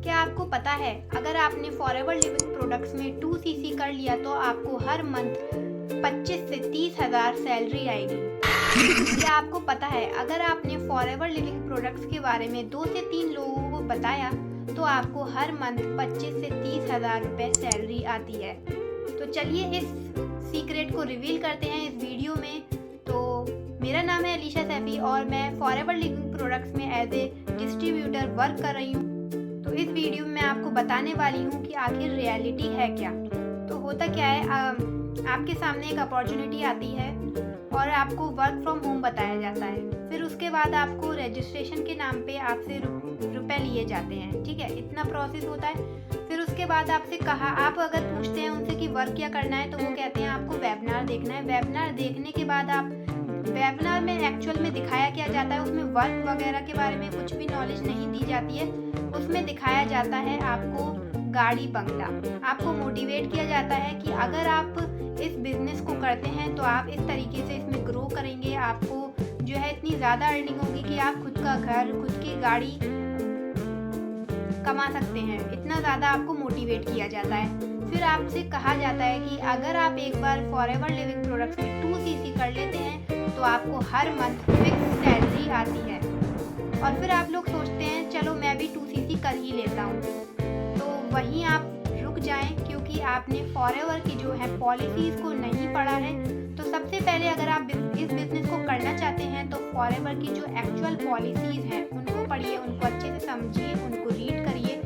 क्या आपको पता है अगर आपने फॉरएवर लिविंग प्रोडक्ट्स में 2 सीसी कर लिया तो आपको हर मंथ 25 से 30 हज़ार सैलरी आएगी। क्या आपको पता है अगर आपने फॉरएवर लिविंग प्रोडक्ट्स के बारे में 2 से 3 लोगों को बताया तो आपको हर मंथ 25 से 30 हज़ार रुपये सैलरी आती है। तो चलिए इस सीक्रेट को रिवील करते हैं इस वीडियो में। तो मेरा नाम है अलीशा सैफी और मैं फॉरएवर लिविंग प्रोडक्ट्स में एज ए डिस्ट्रीब्यूटर वर्क कर रही हूँ। तो इस वीडियो में मैं आपको बताने वाली हूँ कि आखिर रियलिटी है क्या। तो होता क्या है, आपके सामने एक अपॉर्चुनिटी आती है और आपको वर्क फ्रॉम होम बताया जाता है। फिर उसके बाद आपको रजिस्ट्रेशन के नाम पे आपसे रुपए लिए जाते हैं, ठीक है, इतना प्रोसेस होता है। फिर उसके बाद आपसे कहा, आप अगर पूछते हैं उनसे कि वर्क क्या करना है तो वो कहते हैं आपको वेबिनार देखना है। वेबिनार देखने के बाद आप वेबिनार में एक्चुअल में दिखाया क्या जाता है, उसमें वर्क वगैरह के बारे में कुछ भी नॉलेज नहीं दी जाती है। उसमें दिखाया जाता है आपको गाड़ी बंगला। आपको मोटिवेट किया जाता है कि अगर आप इस बिजनेस को करते हैं तो आप इस तरीके से इसमें ग्रो करेंगे। आपको जो है इतनी ज़्यादा अर्निंग होगी कि आप खुद का घर, खुद की गाड़ी कमा सकते हैं। इतना ज़्यादा आपको मोटिवेट किया जाता है। फिर आपसे कहा जाता है कि अगर आप एक बार फॉरएवर लिविंग प्रोडक्ट्स में 2 सीसी कर लेते हैं तो आपको हर मंथ फिक्स सैलरी आती है। और फिर आप लोग सोचते हैं चलो मैं भी 2 सीसी कर ही लेता हूँ। तो वहीं आप रुक जाएं क्योंकि आपने फॉरएवर की जो है पॉलिसीज़ को नहीं पढ़ा है। तो सबसे पहले अगर आप इस बिज़नेस को करना चाहते हैं तो फॉरएवर की जो एक्चुअल पॉलिसीज़ हैं उनको पढ़िए, उनको अच्छे से समझिए, उनको रीड करिए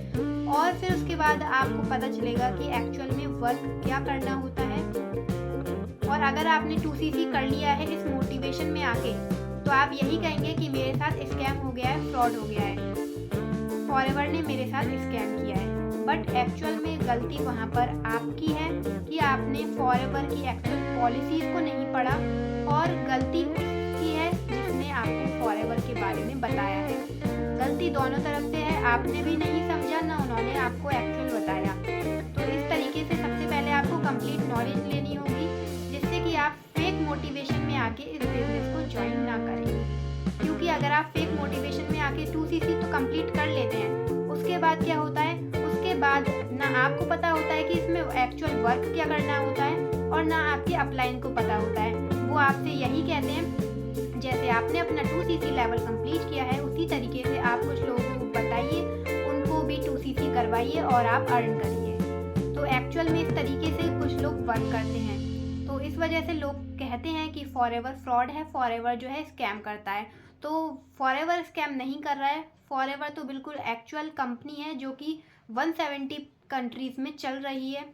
और फिर उसके बाद आपको पता चलेगा कि एक्चुअल में वर्क क्या करना होता है। और अगर आपने 2 सीसी कर लिया है इस मोटिवेशन में आके तो आप यही कहेंगे कि मेरे साथ स्कैम हो गया है, फ्रॉड हो गया है, फॉरएवर ने मेरे साथ स्कैम किया है। बट एक्चुअल में गलती वहाँ पर आपकी है कि आपने फॉरएवर की एक्चुअल पॉलिसीज़ को नहीं पढ़ा और गलती उसकी है जिसने आपको फॉरएवर के बारे में बताया है। गलती दोनों तरफ से है, आपने भी नहीं समझा ना उन्होंने आपको एक्चुअल बताया। तो इस तरीके से सबसे पहले आपको कंप्लीट नॉलेज लेनी होगी जिससे कि आप फेक मोटिवेशन में आके इस बिजनेस को ज्वाइन ना करें। क्योंकि अगर आप फेक मोटिवेशन में आके 2 सीसी तो कंप्लीट कर लेते हैं, उसके बाद क्या होता है, उसके बाद ना आपको पता होता है कि इसमें एक्चुअल वर्क क्या करना होता है और ना आपके अपलाइन को पता होता है। वो आपसे यही कहते हैं जैसे आपने अपना 2 सीसी लेवल कंप्लीट किया है उसी तरीके से आप कुछ लोगों को बताइए, उनको भी 2 सीसी करवाइए और आप अर्न करिए। तो एक्चुअल में इस तरीके से कुछ लोग वर्क करते हैं। तो इस वजह से लोग कहते हैं कि फॉरएवर फ्रॉड है, फॉरएवर जो है स्कैम करता है। तो फॉरएवर स्कैम नहीं कर रहा है, फॉरएवर तो बिल्कुल एक्चुअल कंपनी है जो कि 170 कंट्रीज़ में चल रही है।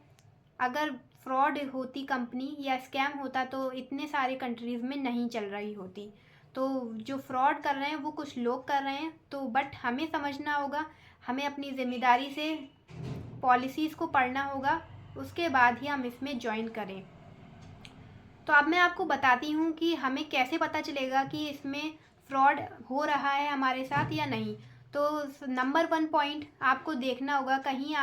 अगर फ्रॉड होती कंपनी या स्कैम होता तो इतने सारे कंट्रीज़ में नहीं चल रही होती। तो जो फ्रॉड कर रहे हैं वो कुछ लोग कर रहे हैं। तो बट हमें समझना होगा, हमें अपनी ज़िम्मेदारी से पॉलिसीज़ को पढ़ना होगा, उसके बाद ही हम इसमें ज्वाइन करें। तो अब मैं आपको बताती हूँ कि हमें कैसे पता चलेगा कि इसमें फ्रॉड हो रहा है हमारे साथ या नहीं। तो नंबर 1 पॉइंट आपको देखना होगा, कहीं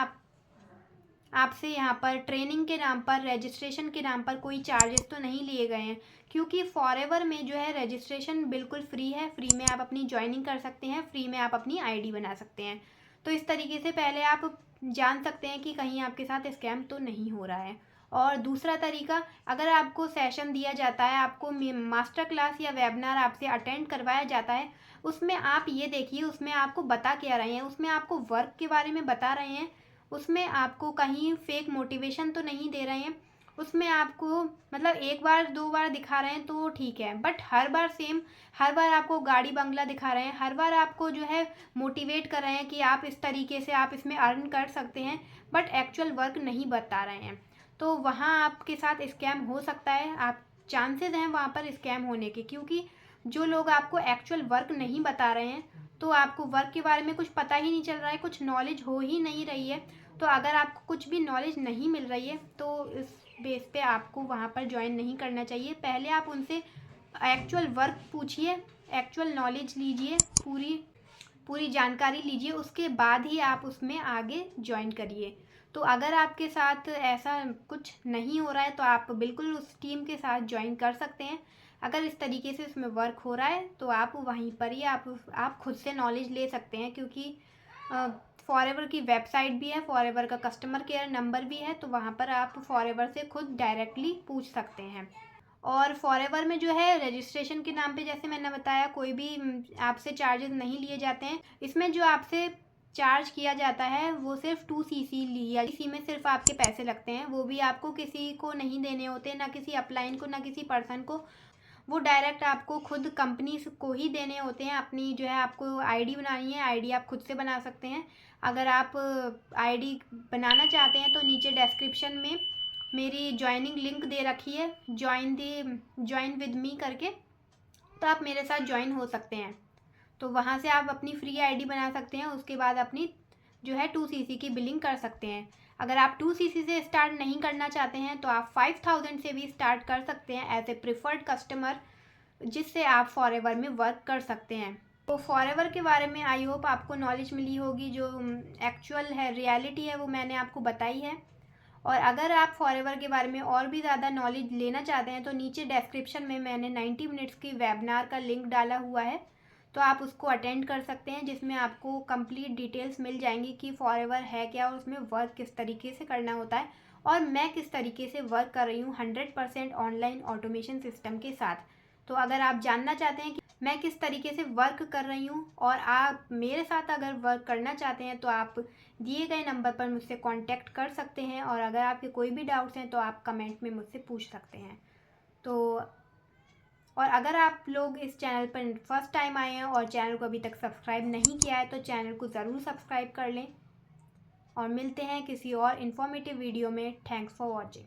आपसे यहाँ पर ट्रेनिंग के नाम पर, रजिस्ट्रेशन के नाम पर कोई चार्जेस तो नहीं लिए गए हैं। क्योंकि फॉरएवर में जो है रजिस्ट्रेशन बिल्कुल फ्री है, फ्री में आप अपनी ज्वाइनिंग कर सकते हैं, फ्री में आप अपनी आईडी बना सकते हैं। तो इस तरीके से पहले आप जान सकते हैं कि कहीं आपके साथ स्कैम तो नहीं हो रहा है। और दूसरा तरीका, अगर आपको सेशन दिया जाता है, आपको मास्टर क्लास या वेबिनार आपसे अटेंड करवाया जाता है, उसमें आप ये देखिए उसमें आपको बता क्या रहे हैं, उसमें आपको वर्क के बारे में बता रहे हैं, उसमें आपको कहीं फेक मोटिवेशन तो नहीं दे रहे हैं। उसमें आपको मतलब 1 बार 2 बार दिखा रहे हैं तो ठीक है, बट हर बार सेम, हर बार आपको गाड़ी बंगला दिखा रहे हैं, हर बार आपको जो है मोटिवेट कर रहे हैं कि आप इस तरीके से आप इसमें अर्न कर सकते हैं, बट एक्चुअल वर्क नहीं बता रहे हैं। तो वहाँ आपके साथ स्कैम हो सकता है, आप चांसेस हैं वहाँ पर स्कैम होने के। क्योंकि जो लोग आपको एक्चुअल वर्क नहीं बता रहे हैं तो आपको वर्क के बारे में कुछ पता ही नहीं चल रहा है, कुछ नॉलेज हो ही नहीं रही है। तो अगर आपको कुछ भी नॉलेज नहीं मिल रही है तो इस बेस पे आपको वहाँ पर ज्वाइन नहीं करना चाहिए। पहले आप उनसे एक्चुअल वर्क पूछिए, एक्चुअल नॉलेज लीजिए, पूरी जानकारी लीजिए, उसके बाद ही आप उसमें आगे ज्वाइन करिए। तो अगर आपके साथ ऐसा कुछ नहीं हो रहा है तो आप बिल्कुल उस टीम के साथ ज्वाइन कर सकते हैं। अगर इस तरीके से उसमें वर्क हो रहा है तो आप वहीं पर ही आप खुद से नॉलेज ले सकते हैं। क्योंकि फॉरएवर की वेबसाइट भी है, फॉरएवर का कस्टमर केयर नंबर भी है, तो वहाँ पर आप फॉरएवर से खुद डायरेक्टली पूछ सकते हैं। और फॉरएवर में जो है रजिस्ट्रेशन के नाम पे, जैसे मैंने बताया, कोई भी आपसे चार्जेस नहीं लिए जाते हैं। इसमें जो आपसे चार्ज किया जाता है वो सिर्फ 2cc लिया, इसी में सिर्फ आपके पैसे लगते हैं, वो भी आपको किसी को नहीं देने होते, ना किसी अपलाइन को, ना किसी पर्सन को, वो डायरेक्ट आपको खुद कंपनी को ही देने होते हैं। अपनी जो है आपको आईडी बनानी है, आईडी आप खुद से बना सकते हैं। अगर आप आईडी बनाना चाहते हैं तो नीचे डिस्क्रिप्शन में मेरी ज्वाइनिंग लिंक दे रखी है, ज्वाइन विद मी करके, तो आप मेरे साथ ज्वाइन हो सकते हैं। तो वहाँ से आप अपनी फ्री आईडी बना सकते हैं, उसके बाद अपनी जो है 2cc की बिलिंग कर सकते हैं। अगर आप 2cc से स्टार्ट नहीं करना चाहते हैं तो आप 5000 से भी स्टार्ट कर सकते हैं एज ए प्रिफर्ड कस्टमर, जिससे आप फॉरएवर में वर्क कर सकते हैं। तो फॉरएवर के बारे में आई होप आपको नॉलेज मिली होगी, जो एक्चुअल है, रियलिटी है, वो मैंने आपको बताई है। और अगर आप फॉरएवर के बारे में और भी ज़्यादा नॉलेज लेना चाहते हैं तो नीचे डिस्क्रिप्शन में मैंने 90 मिनट्स की वेबिनार का लिंक डाला हुआ है, तो आप उसको अटेंड कर सकते हैं, जिसमें आपको कंप्लीट डिटेल्स मिल जाएंगी कि फॉरएवर है क्या और उसमें वर्क किस तरीके से करना होता है, और मैं किस तरीके से वर्क कर रही हूँ 100% ऑनलाइन ऑटोमेशन सिस्टम के साथ। तो अगर आप जानना चाहते हैं कि मैं किस तरीके से वर्क कर रही हूँ और आप मेरे साथ अगर वर्क करना चाहते हैं, तो आप दिए गए नंबर पर मुझसे कांटेक्ट कर सकते हैं। और अगर आपके कोई भी डाउट्स हैं तो आप कमेंट में मुझसे पूछ सकते हैं। तो और अगर आप लोग इस चैनल पर फर्स्ट टाइम आए हैं और चैनल को अभी तक सब्सक्राइब नहीं किया है तो चैनल को ज़रूर सब्सक्राइब कर लें। और मिलते हैं किसी और इन्फॉर्मेटिव वीडियो में। Thanks for watching.